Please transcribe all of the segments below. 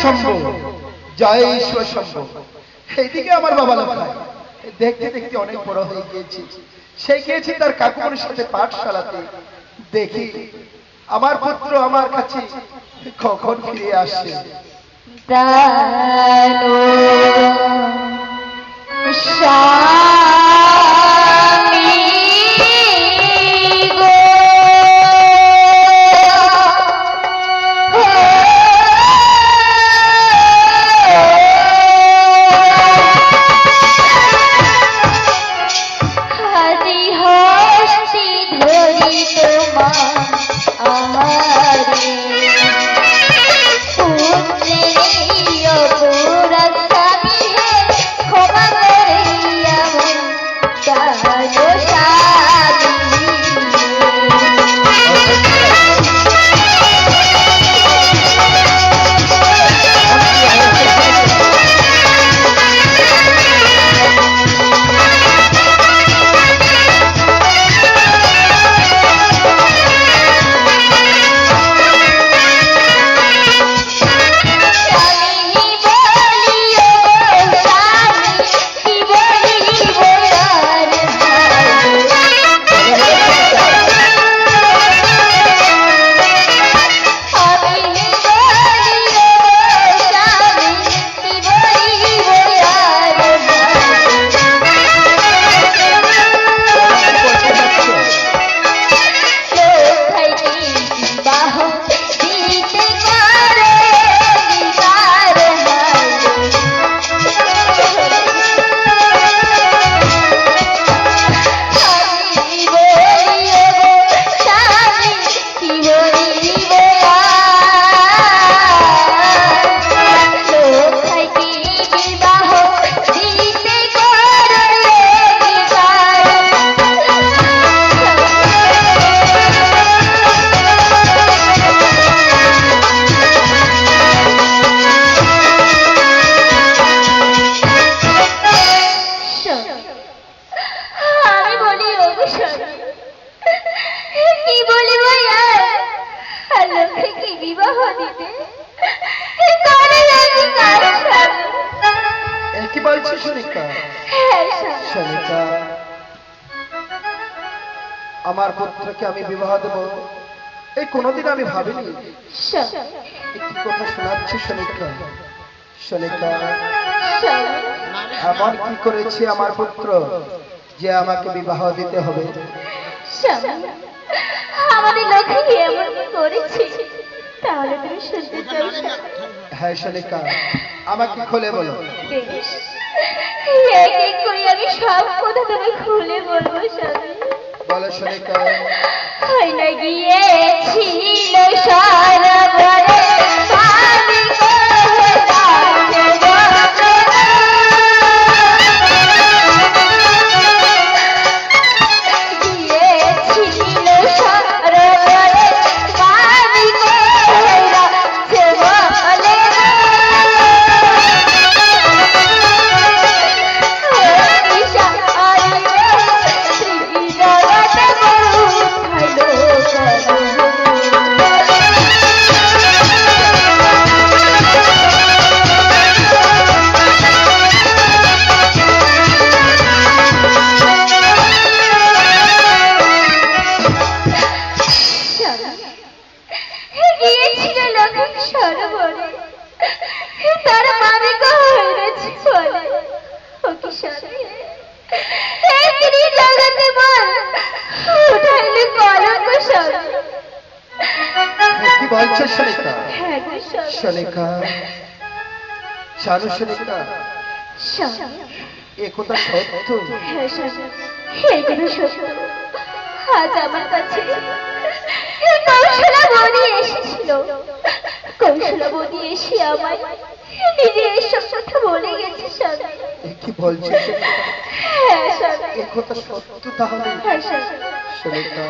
শম্ভু, জয় শিব শম্ভু। এইদিকে আমার বাবা লক্ষায় দেখতে দেখতে অনেক বড় হয়ে গিয়েছি। সে গিয়েছি তার কাকুমনির সাথে পাঠশালাতে। দেখি আমার পুত্র আমার কাছে কখন ফিরে আসে। আমার পুত্রকে আমি বিবাহ দেব এই কোনোদিন আমি ভাবিনি। একটি কথা শোনাচ্ছি শোনিকা। শোনিকা, এমন কি করেছে আমার পুত্র যে আমাকে বিবাহ দিতে হবে? আমাদের লক্ষ্মী এমন কি করেছে তাহলে তুমি শুনতে চাও? হ্যাঁ শোনিকা, আমাকে খুলে বলো। এক এক করে আমি সব কথা তোমায় খুলে বলবো স্বামী। বলো শোনিকা। হয় না গিয়েছিল সারা বলে স্বামী বলছে শোনিকা। শোনিকা, জানো শোনিকা, এ কথা সত্য। আজ আমার কাছে কৌশলা বৌদি এসেছিল। কৌশলা বৌদি এসে আমায় নিজে এসব কথা বলে গেছে স্বামী। কি বলছে? হ্যাঁ স্বামী, এ কথা সত্য তাহলে? হ্যাঁ স্বামী। শোনিকা,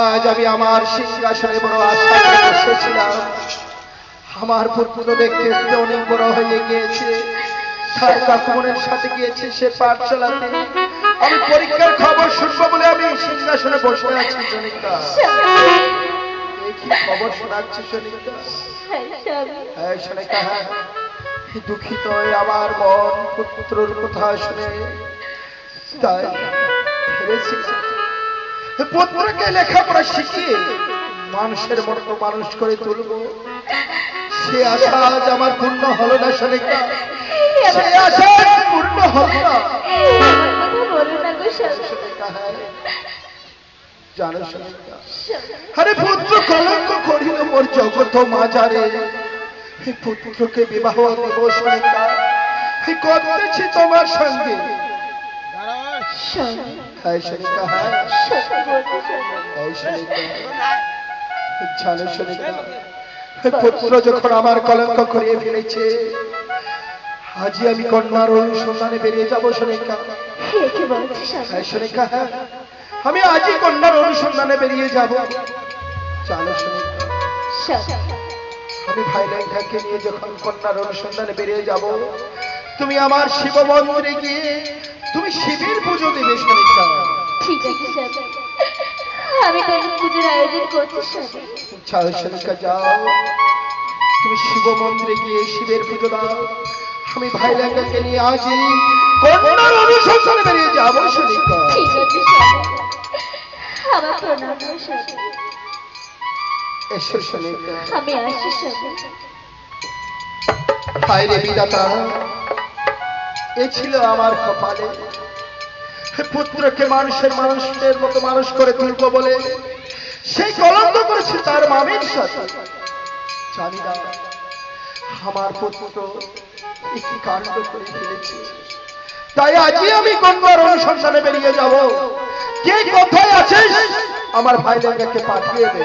আজ আমি আমার সিংহাসনে বড় আশা করে বসেছিলাম। আমার পুত্র দেখতে অনেক বড় হয়ে গিয়েছে। তার কাকুমনের সাথে গিয়েছে সে পাঠশালাতে। আমি পরীক্ষার খবর শুনবো বলে আমি সিংহাসনে বসে আছি। শোনিকা, এই কি খবর শোনাচ্ছে সোনিকা? হ্যাঁ স্বামী, হ্যাঁ সোনিকা, হ্যাঁ দুঃখিত হয়ে আমার মন পুত্রর কথা শুনে তাই ভেবেছি পুত্রকে লেখাপড়া শিখিয়ে মানুষের মতো মানুষ করে তুলবো। সে আশা আজ আমার পূর্ণ হলো না সোনিকা, সে আশা আজ পূর্ণ হলো না। আমার কথা বলো না গো স্বামী। সোনিকা, হ্যাঁ জানো সোনিকা, স্বামী, আরে পুত্র কলঙ্ক করিল মোর জগত মাজারে। এই পুত্রকে বিবাহ দেব সোনিকা, এই করতেছি তোমার সঙ্গে। স্বামী, হ্যাঁ সোনিকা, হ্যাঁ সত্যি বলতে স্বামী। এই সোনিকা, জানো সোনিকা, এই পুত্র যখন আমার কলঙ্ক করিয়ে ফেলেছে, আজই আমি কন্যার অনুসন্ধানে বেরিয়ে যাবো সোনিকা। হে কি বলছো স্বামী? হ্যাঁ সোনিকা, হ্যাঁ আমি আজই কন্যার অনুসন্ধানে বেরিয়ে যাব। জানো সোনিকা, স্বামী, আমি ভাই লেখাকে নিয়ে যখন কন্যার অনুসন্ধানে বেরিয়ে যাব, তুমি আমার শিব মন্দিরে গিয়ে তুমি শিবের পুজো দেবে সোনিকা। ঠিক আছে স্বামী, আমি তাহলে পুজোর আয়োজন করছি স্বামী। যাও সোনিকা, যাও তুমি শিব মন্দিরে গিয়ে শিবের পুজো দাও। আমি ভাই লেখাকে নিয়ে আজই কন্যার অনুসন্ধানে বেরিয়ে যাব সোনিকা। ঠিক আছে স্বামী, আমার প্রণাম গো স্বামী। এসো সোনিকা। আমি আসছি স্বামী। হায় রে বিধাতা, এ ছিল আমার কপালে। পুত্রকে মানুষের মতো মানুষ করে তুলবো বলে সেই কলঙ্ক করেছে তার মামির সাথে। জানি না আমার পুত্র একটি কাণ্ড করে ফেলেছে, তাই আজই আমি কন্যার অনুসন্ধানে বেরিয়ে যাব। কে কোথায় আছিস আমার ভাই লেখাকে পাঠিয়ে দে।